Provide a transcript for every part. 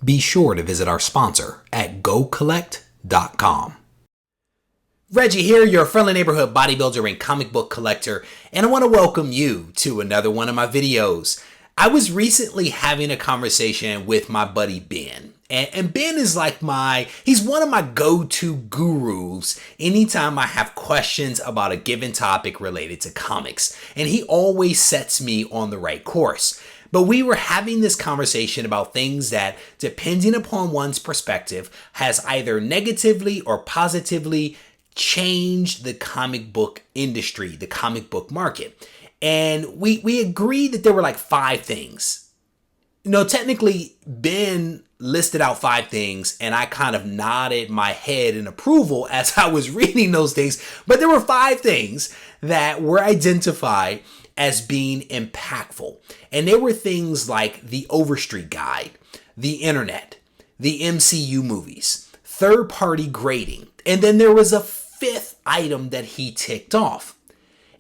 be sure to visit our sponsor at gocollect.com. Reggie here, your friendly neighborhood bodybuilder and comic book collector, and I want to welcome you to another one of my videos. I was recently having a conversation with my buddy Ben. And Ben is like he's one of my go-to gurus anytime I have questions about a given topic related to comics. And he always sets me on the right course. But we were having this conversation about things that, depending upon one's perspective, has either negatively or positively changed the comic book industry, the comic book market. And we agreed that there were like 5 things. Technically, Ben listed out 5 things, and I kind of nodded my head in approval as I was reading those things. But there were 5 things that were identified as being impactful. And they were things like the Overstreet Guide, the internet, the MCU movies, third-party grading. And then there was a 5th item that he ticked off.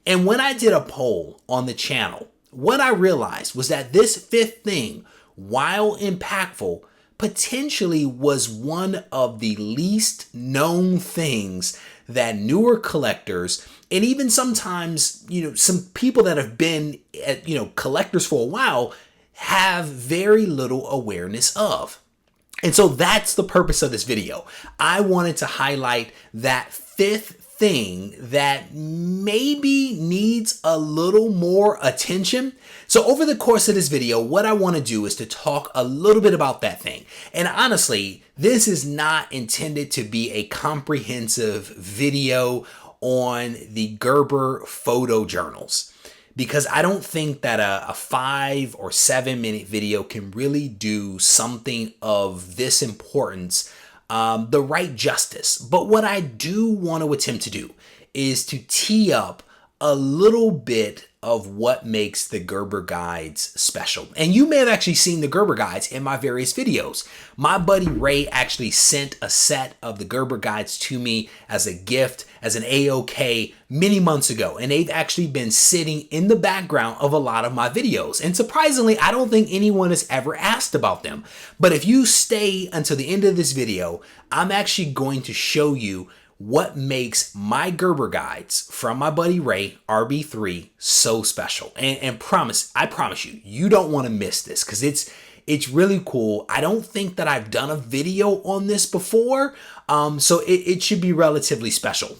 And when I did a poll on the channel, what I realized was that this 5th thing, while impactful, potentially was one of the least known things that newer collectors, and even sometimes, some people that have been, collectors for a while, have very little awareness of. And so that's the purpose of this video. I wanted to highlight that 5th thing that maybe needs a little more attention. So over the course of this video, what I want to do is to talk a little bit about that thing. And honestly, this is not intended to be a comprehensive video on the Gerber photo journals, because I don't think that a 5 or 7 minute video can really do something of this importance the right justice. But what I do want to attempt to do is to tee up a little bit of what makes the Gerber guides special. And you may have actually seen the Gerber guides in my various videos. My buddy Ray actually sent a set of the Gerber guides to me as a gift, as an AOK many months ago. And they've actually been sitting in the background of a lot of my videos. And surprisingly, I don't think anyone has ever asked about them. But if you stay until the end of this video, I'm actually going to show you what makes my Gerber guides from my buddy Ray, RB3, so special. And I promise you, you don't want to miss this, because it's really cool. I don't think that I've done a video on this before, so it should be relatively special.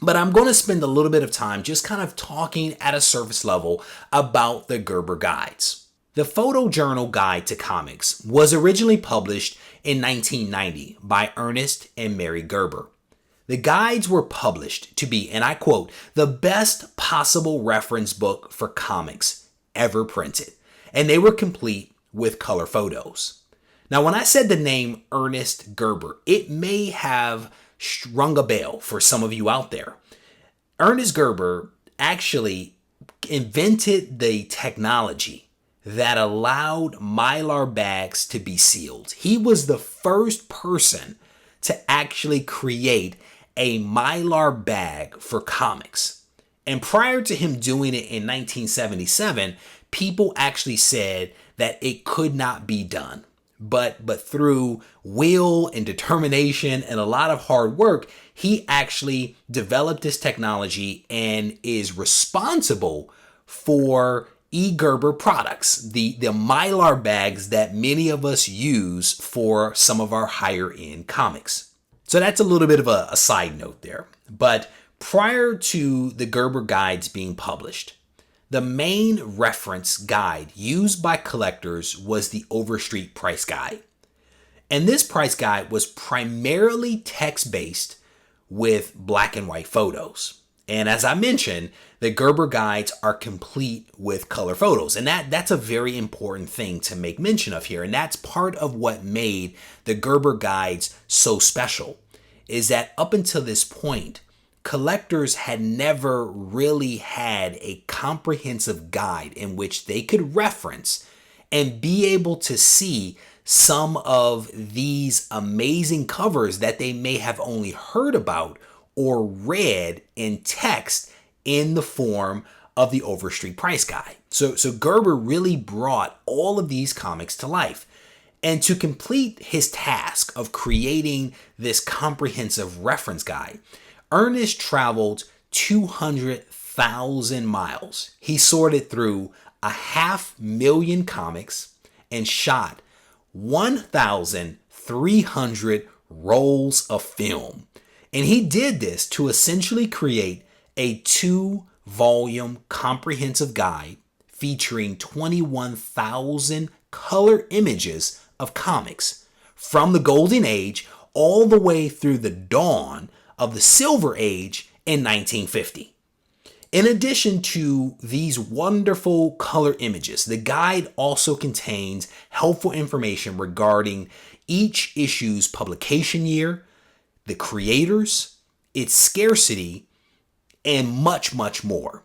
But I'm going to spend a little bit of time just kind of talking at a surface level about the Gerber guides. The Photojournal Guide to Comics was originally published in 1990 by Ernest and Mary Gerber. The guides were published to be, and I quote, the best possible reference book for comics ever printed. And they were complete with color photos. Now, when I said the name Ernest Gerber, it may have rung a bell for some of you out there. Ernest Gerber actually invented the technology that allowed Mylar bags to be sealed. He was the first person to actually create a Mylar bag for comics. And prior to him doing it in 1977, people actually said that it could not be done. But through will and determination and a lot of hard work, he actually developed this technology and is responsible for Gerber products, the Mylar bags that many of us use for some of our higher end comics. So that's a little bit of a side note there. But prior to the Gerber guides being published, the main reference guide used by collectors was the Overstreet Price Guide. And this price guide was primarily text-based with black and white photos. And as I mentioned, the Gerber guides are complete with color photos. And that's a very important thing to make mention of here. And that's part of what made the Gerber guides so special, is that up until this point, collectors had never really had a comprehensive guide in which they could reference and be able to see some of these amazing covers that they may have only heard about or read in text in the form of the Overstreet Price Guide. So Gerber really brought all of these comics to life. And to complete his task of creating this comprehensive reference guide, Ernest traveled 200,000 miles. He sorted through 500,000 comics and shot 1,300 rolls of film. And he did this to essentially create a 2-volume comprehensive guide featuring 21,000 color images of comics from the Golden Age all the way through the dawn of the Silver Age in 1950. In addition to these wonderful color images, the guide also contains helpful information regarding each issue's publication year, the creators, its scarcity, and much, much more.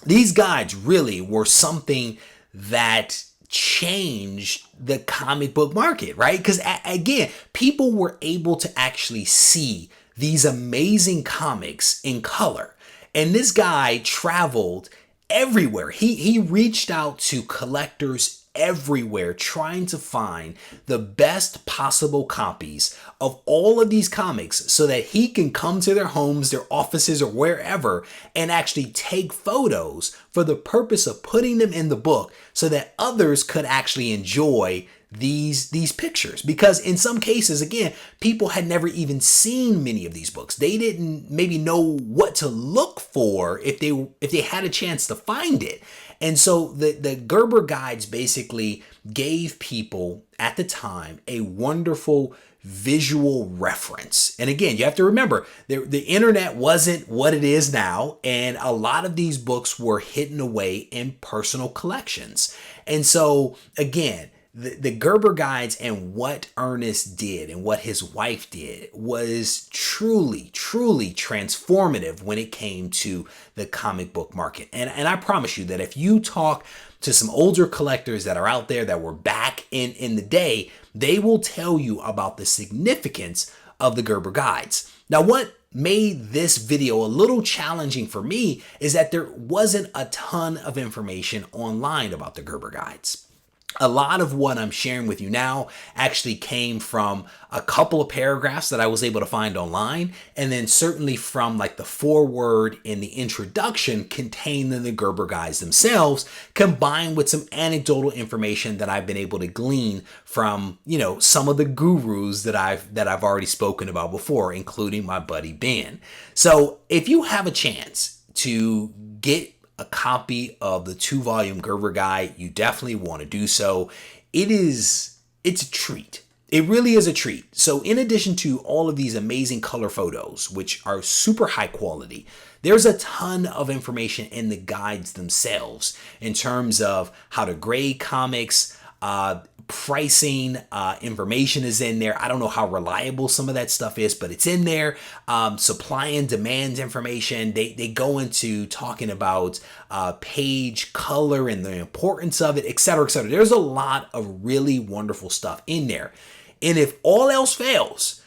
These guides really were something that changed the comic book market, right? Because again, people were able to actually see these amazing comics in color. And this guy traveled everywhere. He reached out to collectors everywhere trying to find the best possible copies of all of these comics so that he can come to their homes, their offices, or wherever and actually take photos for the purpose of putting them in the book so that others could actually enjoy these pictures. Because in some cases, again, people had never even seen many of these books. They didn't maybe know what to look for if they had a chance to find it. And so the Gerber guides basically gave people at the time a wonderful visual reference. And again, you have to remember, the internet wasn't what it is now, and a lot of these books were hidden away in personal collections. And so again, the Gerber guides and what Ernest did and what his wife did was truly, truly transformative when it came to the comic book market. And I promise you that if you talk to some older collectors that are out there that were back in the day, they will tell you about the significance of the Gerber guides. Now, what made this video a little challenging for me is that there wasn't a ton of information online about the Gerber guides. A lot of what I'm sharing with you now actually came from a couple of paragraphs that I was able to find online, and then certainly from like the foreword and the introduction contained in the Gerber guides themselves, combined with some anecdotal information that I've been able to glean from, some of the gurus that I've already spoken about before, including my buddy Ben. So if you have a chance to get a copy of the 2-volume Gerber guide, you definitely want to do so. It's a treat. It really is a treat. So in addition to all of these amazing color photos, which are super high quality, there's a ton of information in the guides themselves in terms of how to grade comics, pricing, information is in there. I don't know how reliable some of that stuff is, but it's in there. Supply and demand information. They go into talking about page color and the importance of it, et cetera, et cetera. There's a lot of really wonderful stuff in there. And if all else fails,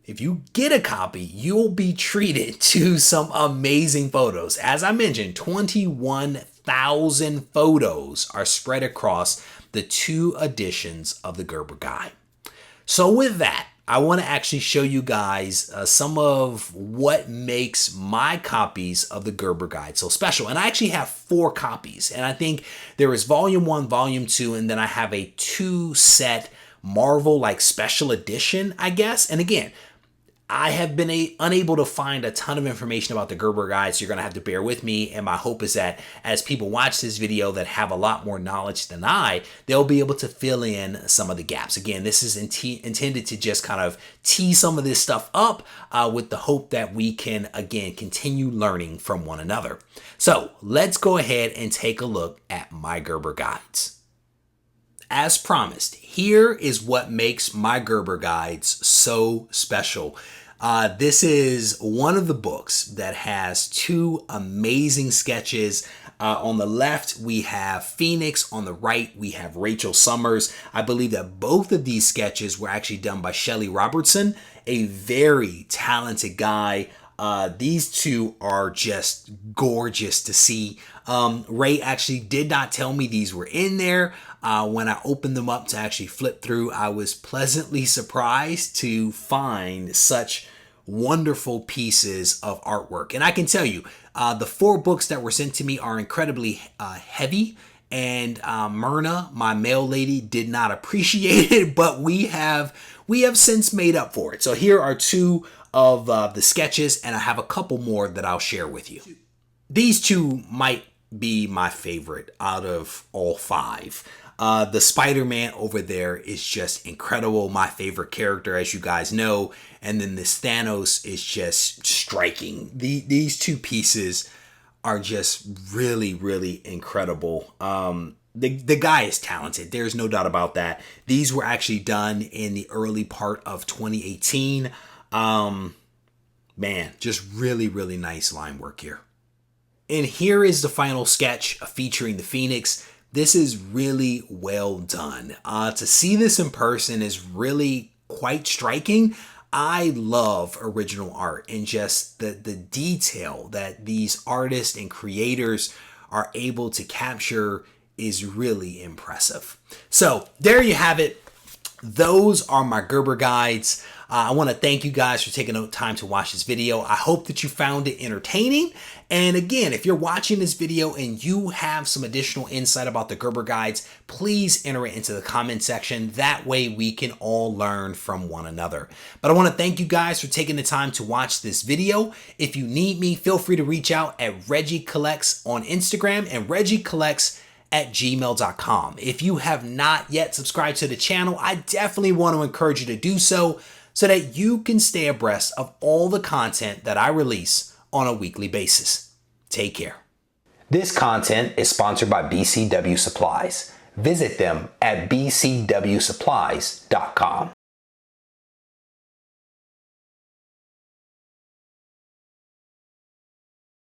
if you get a copy, you'll be treated to some amazing photos. As I mentioned, 21,000 photos are spread across the 2 editions of the Gerber guide. So with that, I want to actually show you guys some of what makes my copies of the Gerber guide so special. And I actually have 4 copies. And I think there is volume 1, volume 2, and then I have a 2-set Marvel like special edition, I guess. And again, I have been unable to find a ton of information about the Gerber guide, so you're going to have to bear with me. And my hope is that as people watch this video that have a lot more knowledge than I, they'll be able to fill in some of the gaps. Again, this is intended to just kind of tee some of this stuff up with the hope that we can, again, continue learning from one another. So let's go ahead and take a look at my Gerber guides. As promised, here is what makes my Gerber guides so special. This is one of the books that has 2 amazing sketches. On the left, we have Phoenix. On the right, we have Rachel Summers. I believe that both of these sketches were actually done by Shelley Robertson, a very talented guy. These 2 are just gorgeous to see. Ray actually did not tell me these were in there. When I opened them up to actually flip through, I was pleasantly surprised to find such wonderful pieces of artwork. And I can tell you, the 4 books that were sent to me are incredibly heavy. And Myrna, my mail lady, did not appreciate it, but we have since made up for it. So here are 2 of the sketches, and I have a couple more that I'll share with you. These 2 might be my favorite out of all 5. The Spider-Man over there is just incredible. My favorite character, as you guys know. And then this Thanos is just striking. These 2 pieces are just really, really incredible. The guy is talented. There's no doubt about that. These were actually done in the early part of 2018. Man, just really, really nice line work here. And here is the final sketch featuring the Phoenix. This is really well done. To see this in person is really quite striking. I love original art and just the detail that these artists and creators are able to capture is really impressive. So there you have it. Those are my Gerber guides. I want to thank you guys for taking the time to watch this video. I hope that you found it entertaining. And again, if you're watching this video and you have some additional insight about the Gerber guides, please enter it into the comment section. That way we can all learn from one another. But I want to thank you guys for taking the time to watch this video. If you need me, feel free to reach out at Regie Collects on Instagram and regiecollects@gmail.com. If you have not yet subscribed to the channel, I definitely want to encourage you to do so that you can stay abreast of all the content that I release on a weekly basis. Take care. This content is sponsored by BCW Supplies. Visit them at bcwsupplies.com.